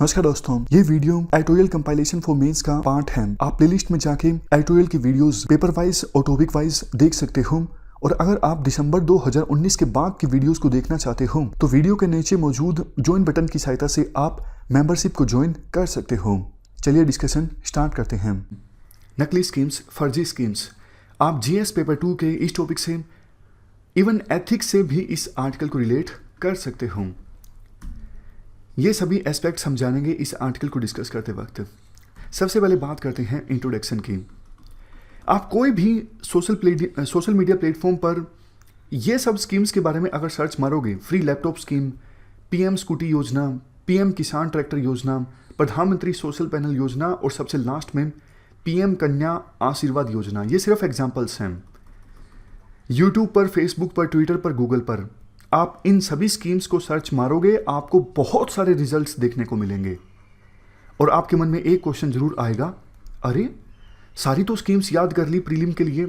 नमस्कार दोस्तों, ये video editorial compilation for mains का पार्ट है। आप प्लेलिस्ट में जाके एडिटोरियल की वीडियोस पेपर वाइज और टॉपिक वाइज देख सकते हो। और अगर आप दिसंबर 2019 के बाद की वीडियोस को देखना चाहते हो तो वीडियो के नीचे मौजूद ज्वाइन बटन की सहायता से आप मेंबरशिप को ज्वाइन कर सकते हो। चलिए डिस्कशन स्टार्ट करते हैं। नकली स्कीम्स, फर्जी स्कीम्स। आप जीएस पेपर 2 के इस टॉपिक से इवन एथिक्स से भी इस आर्टिकल को रिलेट कर सकते हो। ये सभी एस्पेक्ट्स हम जानेंगे इस आर्टिकल को डिस्कस करते वक्त। सबसे पहले बात करते हैं इंट्रोडक्शन की। आप कोई भी सोशल मीडिया प्लेटफॉर्म पर ये सब स्कीम्स के बारे में अगर सर्च मारोगे, free laptop scheme, PM scooty योजना, पीएम किसान ट्रैक्टर योजना, प्रधानमंत्री सोशल पैनल योजना और सबसे लास्ट में पीएम कन्या आशीर्वाद योजना, ये सिर्फ एग्जाम्पल्स हैं। यूट्यूब पर, फेसबुक पर, ट्विटर पर, गूगल पर आप इन सभी स्कीम्स को सर्च मारोगे, आपको बहुत सारे रिजल्ट्स देखने को मिलेंगे और आपके मन में एक क्वेश्चन जरूर आएगा, अरे सारी तो स्कीम्स याद कर ली प्रीलिम के लिए।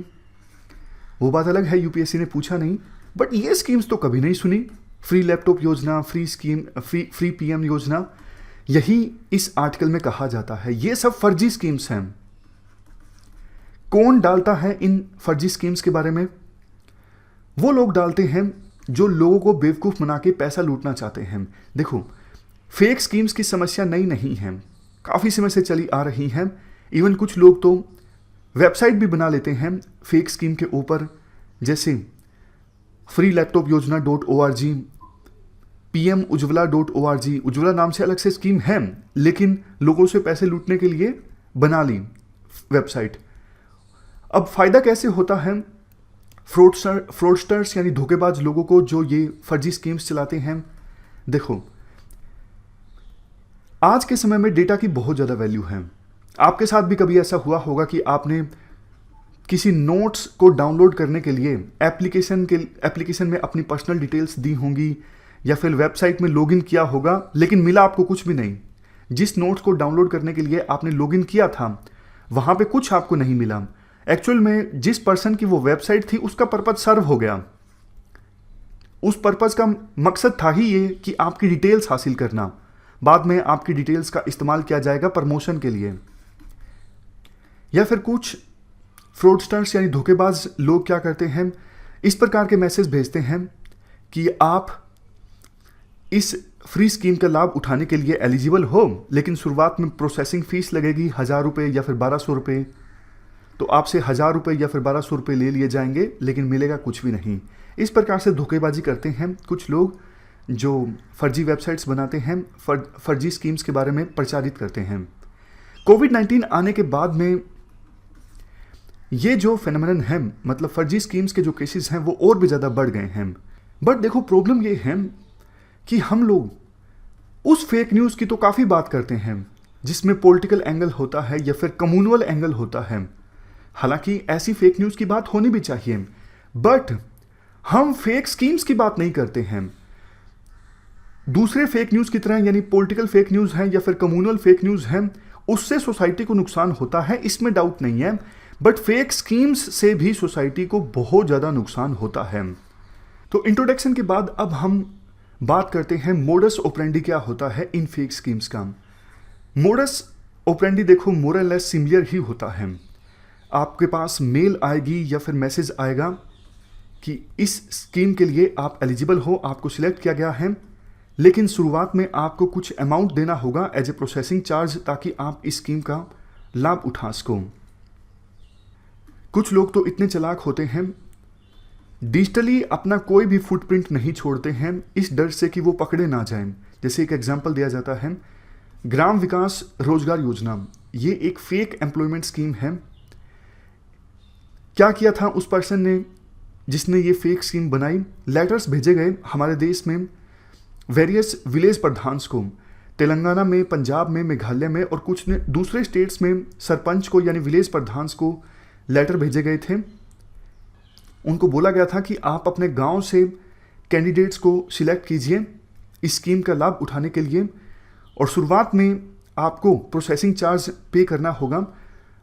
वो बात अलग है, यूपीएससी ने पूछा नहीं, बट ये स्कीम्स तो कभी नहीं सुनी। फ्री लैपटॉप योजना, फ्री स्कीम, फ्री पीएम योजना, यही इस आर्टिकल में कहा जाता है ये सब फर्जी स्कीम्स हैं। कौन डालता है इन फर्जी स्कीम्स के बारे में? वो लोग डालते हैं जो लोगों को बेवकूफ़ बना के पैसा लूटना चाहते हैं। देखो, फेक स्कीम्स की समस्या नई नहीं है, काफ़ी समय से चली आ रही है। इवन कुछ लोग तो वेबसाइट भी बना लेते हैं फेक स्कीम के ऊपर, जैसे फ्री लैपटॉप योजना .org, PM Ujjwala .org। Ujjwala नाम से अलग से स्कीम है, लेकिन लोगों से पैसे लूटने के लिए बना ली वेबसाइट। अब फायदा कैसे होता है? फ्रॉडस्टर्स यानी धोखेबाज लोगों को जो ये फर्जी स्कीम्स चलाते हैं। देखो, आज के समय में डेटा की बहुत ज़्यादा वैल्यू है। आपके साथ भी कभी ऐसा हुआ होगा कि आपने किसी नोट्स को डाउनलोड करने के लिए एप्लीकेशन में अपनी पर्सनल डिटेल्स दी होंगी या फिर वेबसाइट में लॉगिन किया होगा, लेकिन मिला आपको कुछ भी नहीं। जिस नोट्स को डाउनलोड करने के लिए आपने लॉगिन किया था वहाँ पे कुछ आपको नहीं मिला। एक्चुअल में जिस पर्सन की वो वेबसाइट थी उसका पर्पस सर्व हो गया। उस पर्पस का मकसद था ही ये कि आपकी डिटेल्स हासिल करना। बाद में आपकी डिटेल्स का इस्तेमाल किया जाएगा प्रमोशन के लिए। या फिर कुछ फ्रॉडस्टर्स यानी धोखेबाज लोग क्या करते हैं, इस प्रकार के मैसेज भेजते हैं कि आप इस फ्री स्कीम का लाभ उठाने के लिए एलिजिबल हो, लेकिन शुरुआत में प्रोसेसिंग फीस लगेगी 1000 रुपये या फिर 1200 रुपये। तो आपसे 1000 रुपये या फिर 1200 रुपये ले लिए जाएंगे, लेकिन मिलेगा कुछ भी नहीं। इस प्रकार से धोखेबाजी करते हैं कुछ लोग जो फर्जी वेबसाइट्स बनाते हैं, फर्जी स्कीम्स के बारे में प्रचारित करते हैं। कोविड-19 आने के बाद में ये जो फेनोमेनन है, मतलब फर्जी स्कीम्स के जो केसेस हैं, वो और भी ज़्यादा बढ़ गए हैं। बट देखो, प्रॉब्लम ये है कि हम लोग उस फेक न्यूज़ की तो काफ़ी बात करते हैं जिसमें पॉलिटिकल एंगल होता है या फिर कम्युनल एंगल होता है। हालांकि ऐसी फेक न्यूज़ की बात होनी भी चाहिए, बट हम फेक स्कीम्स की बात नहीं करते हैं। दूसरे फेक न्यूज़ की तरह, यानी पॉलिटिकल फेक न्यूज़ है या फिर कम्युनल फेक न्यूज़ है, उससे सोसाइटी को नुकसान होता है, इसमें डाउट नहीं है। बट फेक स्कीम्स से भी सोसाइटी को बहुत ज़्यादा नुकसान होता है। तो इंट्रोडक्शन के बाद अब हम बात करते हैं मोडस ऑपरेंडी क्या होता है इन फेक स्कीम्स का। मोडस ऑपरेंडी देखो मोर और लेस सिमिलर ही होता है। आपके पास मेल आएगी या फिर मैसेज आएगा कि इस स्कीम के लिए आप एलिजिबल हो, आपको सिलेक्ट किया गया है, लेकिन शुरुआत में आपको कुछ अमाउंट देना होगा एज ए प्रोसेसिंग चार्ज, ताकि आप इस स्कीम का लाभ उठा सको। कुछ लोग तो इतने चालाक होते हैं, डिजिटली अपना कोई भी फुटप्रिंट नहीं छोड़ते हैं, इस डर से कि वो पकड़े ना जाएं। जैसे एक एग्जांपल दिया जाता है, ग्राम विकास रोजगार योजना, ये एक फेक एम्प्लॉयमेंट स्कीम है। क्या किया था उस पर्सन ने जिसने ये फेक स्कीम बनाई? लेटर्स भेजे गए हमारे देश में वेरियस विलेज प्रधान्स को, तेलंगाना में, पंजाब में, मेघालय में और कुछ ने दूसरे स्टेट्स में सरपंच को यानी विलेज प्रधान्स को लेटर भेजे गए थे। उनको बोला गया था कि आप अपने गांव से कैंडिडेट्स को सिलेक्ट कीजिए इस स्कीम का लाभ उठाने के लिए, और शुरुआत में आपको प्रोसेसिंग चार्ज पे करना होगा।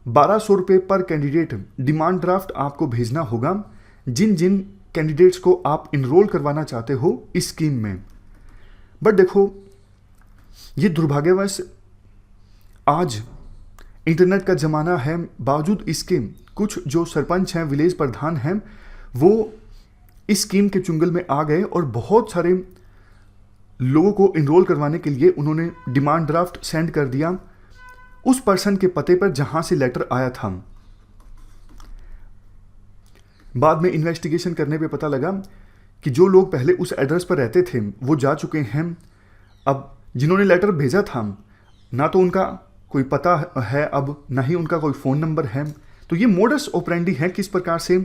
1200 रुपये पर कैंडिडेट डिमांड ड्राफ्ट आपको भेजना होगा जिन जिन कैंडिडेट्स को आप इनरोल करवाना चाहते हो इस स्कीम में। बट देखो, ये दुर्भाग्यवश आज इंटरनेट का ज़माना है, बावजूद इसके कुछ जो सरपंच हैं, विलेज प्रधान हैं, वो इस स्कीम के चुंगल में आ गए और बहुत सारे लोगों को इनरोल करवाने के लिए उन्होंने डिमांड ड्राफ्ट सेंड कर दिया उस पर्सन के पते पर जहां से लेटर आया था। बाद में इन्वेस्टिगेशन करने पे पता लगा कि जो लोग पहले उस एड्रेस पर रहते थे वो जा चुके हैं। अब जिन्होंने लेटर भेजा था ना तो उनका कोई पता है, अब ना ही उनका कोई फ़ोन नंबर है। तो ये मोडस ऑपरेंडी है, किस प्रकार से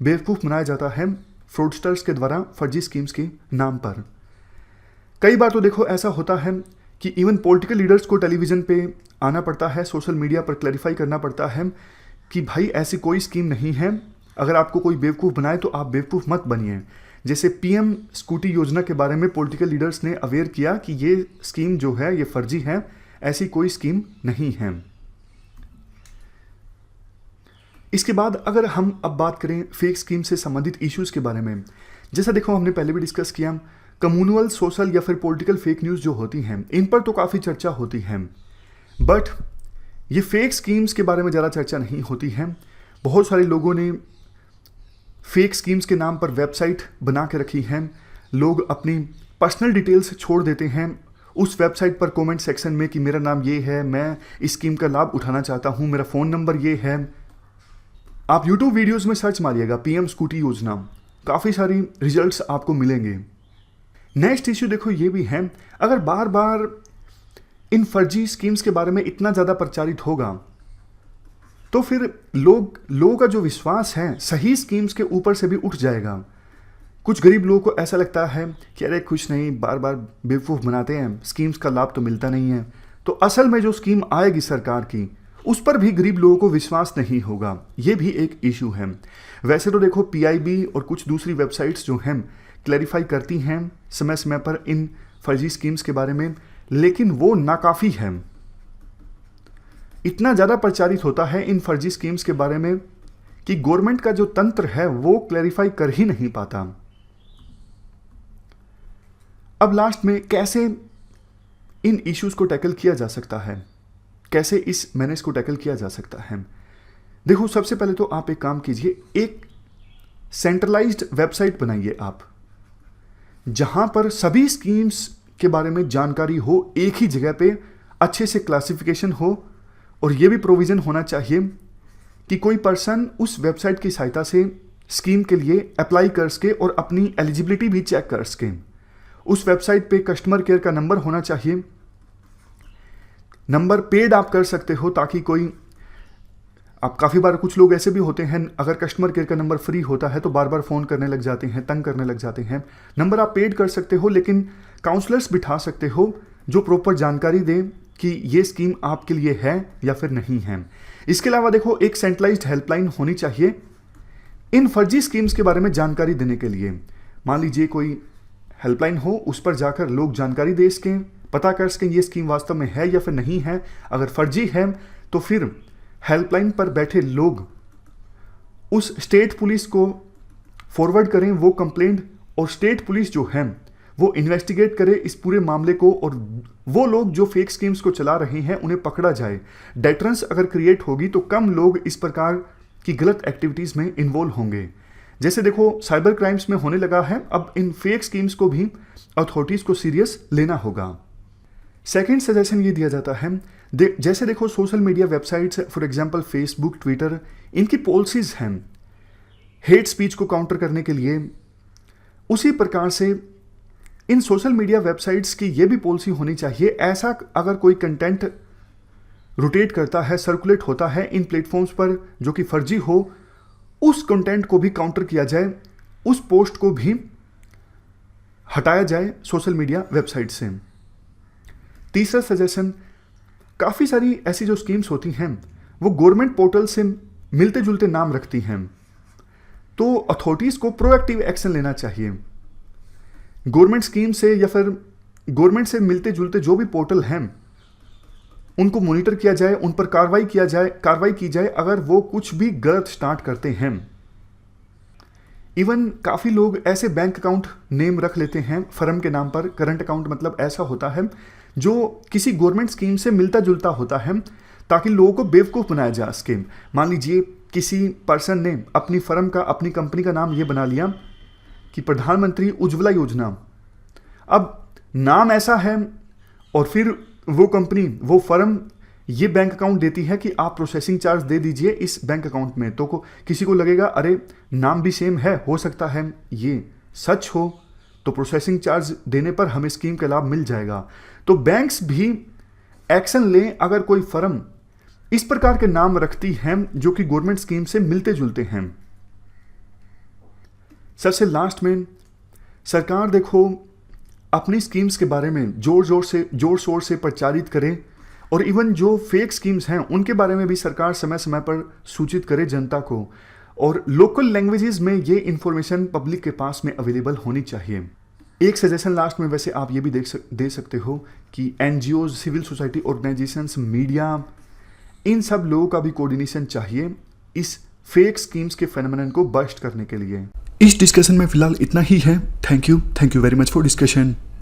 बेवकूफ़ बनाया जाता है फ्रॉडस्टर्स के द्वारा फर्जी स्कीम्स के नाम पर। कई बार तो देखो ऐसा होता है कि इवन पॉलिटिकल लीडर्स को टेलीविज़न पे आना पड़ता है, सोशल मीडिया पर क्लैरिफाई करना पड़ता है कि भाई ऐसी कोई स्कीम नहीं है, अगर आपको कोई बेवकूफ़ बनाए तो आप बेवकूफ़ मत बनिए। जैसे पीएम स्कूटी योजना के बारे में पॉलिटिकल लीडर्स ने अवेयर किया कि ये स्कीम जो है ये फर्जी है, ऐसी कोई स्कीम नहीं है। इसके बाद अगर हम अब बात करें फेक स्कीम से संबंधित इश्यूज़ के बारे में, जैसा देखो हमने पहले भी डिस्कस किया, कम्युनल, सोशल या फिर पॉलिटिकल फेक न्यूज़ जो होती हैं इन पर तो काफ़ी चर्चा होती है, बट ये फेक स्कीम्स के बारे में ज़्यादा चर्चा नहीं होती है। बहुत सारे लोगों ने फेक स्कीम्स के नाम पर वेबसाइट बना के रखी हैं, लोग अपनी पर्सनल डिटेल्स छोड़ देते हैं उस वेबसाइट पर कमेंट सेक्शन में कि मेरा नाम ये है, मैं इस स्कीम का लाभ उठाना चाहता हूँ, मेरा फ़ोन नंबर ये है। आप यूट्यूब वीडियोज़ में सर्च मारिएगा पीएम स्कूटी योजना, काफ़ी सारी रिजल्ट्स आपको मिलेंगे। नेक्स्ट इश्यू देखो ये भी है, अगर बार बार इन फर्जी स्कीम्स के बारे में इतना ज़्यादा प्रचारित होगा तो फिर लोगों का जो विश्वास है सही स्कीम्स के ऊपर से भी उठ जाएगा। कुछ गरीब लोगों को ऐसा लगता है कि अरे कुछ नहीं, बार बार बेवकूफ़ बनाते हैं, स्कीम्स का लाभ तो मिलता नहीं है, तो असल में जो स्कीम आएगी सरकार की उस पर भी गरीब लोगों को विश्वास नहीं होगा। ये भी एक इशू है। वैसे तो देखो पीआईबी और कुछ दूसरी वेबसाइट्स जो हैं क्लैरिफाई करती हैं समय समय पर इन फर्जी स्कीम्स के बारे में, लेकिन वो नाकाफ़ी है। इतना ज़्यादा प्रचारित होता है इन फर्जी स्कीम्स के बारे में कि गवर्नमेंट का जो तंत्र है वो क्लैरिफाई कर ही नहीं पाता। अब लास्ट में कैसे इन इश्यूज़ को टैकल किया जा सकता है, कैसे इस मैनेज को टैकल किया जा सकता है। देखो सबसे पहले तो आप एक काम कीजिए, एक सेंट्रलाइज्ड वेबसाइट बनाइए आप, जहां पर सभी स्कीम्स के बारे में जानकारी हो, एक ही जगह पे अच्छे से क्लासिफिकेशन हो, और ये भी प्रोविज़न होना चाहिए कि कोई पर्सन उस वेबसाइट की सहायता से स्कीम के लिए अप्लाई कर सके और अपनी एलिजिबिलिटी भी चेक कर सके। उस वेबसाइट पे कस्टमर केयर का नंबर होना चाहिए, नंबर पेड आप कर सकते हो ताकि कोई, आप काफ़ी बार कुछ लोग ऐसे भी होते हैं अगर कस्टमर केयर का नंबर फ्री होता है तो बार बार फ़ोन करने लग जाते हैं, तंग करने लग जाते हैं। नंबर आप पेड कर सकते हो, लेकिन काउंसलर्स बिठा सकते हो जो प्रॉपर जानकारी दें कि ये स्कीम आपके लिए है या फिर नहीं है। इसके अलावा देखो एक सेंट्रलाइज्ड हेल्पलाइन होनी चाहिए इन फर्जी स्कीम्स के बारे में जानकारी देने के लिए। मान लीजिए कोई हेल्पलाइन हो, उस पर जाकर लोग जानकारी दे सकें, पता कर सकें ये स्कीम वास्तव में है या फिर नहीं है। अगर फर्जी है तो फिर हेल्पलाइन पर बैठे लोग उस स्टेट पुलिस को फॉरवर्ड करें वो कंप्लेंट, और स्टेट पुलिस जो है वो इन्वेस्टिगेट करे इस पूरे मामले को, और वो लोग जो फेक स्कीम्स को चला रहे हैं उन्हें पकड़ा जाए। डेटरेंस अगर क्रिएट होगी तो कम लोग इस प्रकार की गलत एक्टिविटीज़ में इन्वॉल्व होंगे। जैसे देखो साइबर क्राइम्स में होने लगा है, अब इन फेक स्कीम्स को भी अथॉरिटीज़ को सीरियस लेना होगा। सेकेंड सजेशन ये दिया जाता है, जैसे देखो social media websites for example Facebook, Twitter, इनकी पॉलिसीज़ हैं हेट स्पीच को काउंटर करने के लिए। उसी प्रकार से इन सोशल मीडिया वेबसाइट्स की ये भी पॉलिसी होनी चाहिए, ऐसा अगर कोई कंटेंट रोटेट करता है, सर्कुलेट होता है इन प्लेटफॉर्म्स पर जो कि फर्जी हो, उस कंटेंट को भी काउंटर किया जाए, उस पोस्ट को भी हटाया जाए सोशल मीडिया वेबसाइट से। तीसरा सजेशन, काफ़ी सारी ऐसी जो स्कीम्स होती हैं वो गवर्नमेंट पोर्टल से मिलते जुलते नाम रखती हैं, तो अथॉरिटीज़ को प्रोएक्टिव एक्शन लेना चाहिए। गवर्नमेंट स्कीम से या फिर गवर्नमेंट से मिलते जुलते जो भी पोर्टल हैं उनको मॉनिटर किया जाए, उन पर कार्रवाई की जाए अगर वो कुछ भी गलत स्टार्ट करते हैं। इवन काफ़ी लोग ऐसे बैंक अकाउंट नेम रख लेते हैं फर्म के नाम पर। करंट अकाउंट मतलब ऐसा होता है जो किसी गवर्नमेंट स्कीम से मिलता जुलता होता है, ताकि लोगों को बेवकूफ़ बनाया जा सके। मान लीजिए किसी पर्सन ने अपनी फर्म का, अपनी कंपनी का नाम ये बना लिया कि प्रधानमंत्री उज्ज्वला योजना। अब नाम ऐसा है और फिर वो कंपनी, वो फर्म ये बैंक अकाउंट देती है कि आप प्रोसेसिंग चार्ज दे दीजिए इस बैंक अकाउंट में। तो किसी को लगेगा अरे नाम भी सेम है, हो सकता है ये सच हो, तो प्रोसेसिंग चार्ज देने पर हमें स्कीम का लाभ मिल जाएगा। तो बैंक्स भी एक्शन लें अगर कोई फर्म इस प्रकार के नाम रखती है जो कि गवर्नमेंट स्कीम से मिलते जुलते हैं। सबसे लास्ट में, सरकार देखो अपनी स्कीम्स के बारे में जोर शोर से प्रचारित करे, और इवन जो फेक स्कीम्स हैं उनके बारे में भी सरकार समय समय पर सूचित करे जनता को, और लोकल लैंग्वेजेस में ये इंफॉर्मेशन पब्लिक के पास में अवेलेबल होनी चाहिए। एक सजेशन लास्ट में वैसे आप ये भी दे सकते हो कि NGO, civil society organisations, media, इन सब लोगों का भी कोऑर्डिनेशन चाहिए इस फेक स्कीम्स के फेनोमेनन को बस्ट करने के लिए। इस डिस्कशन में फिलहाल इतना ही है। Thank you very much for discussion.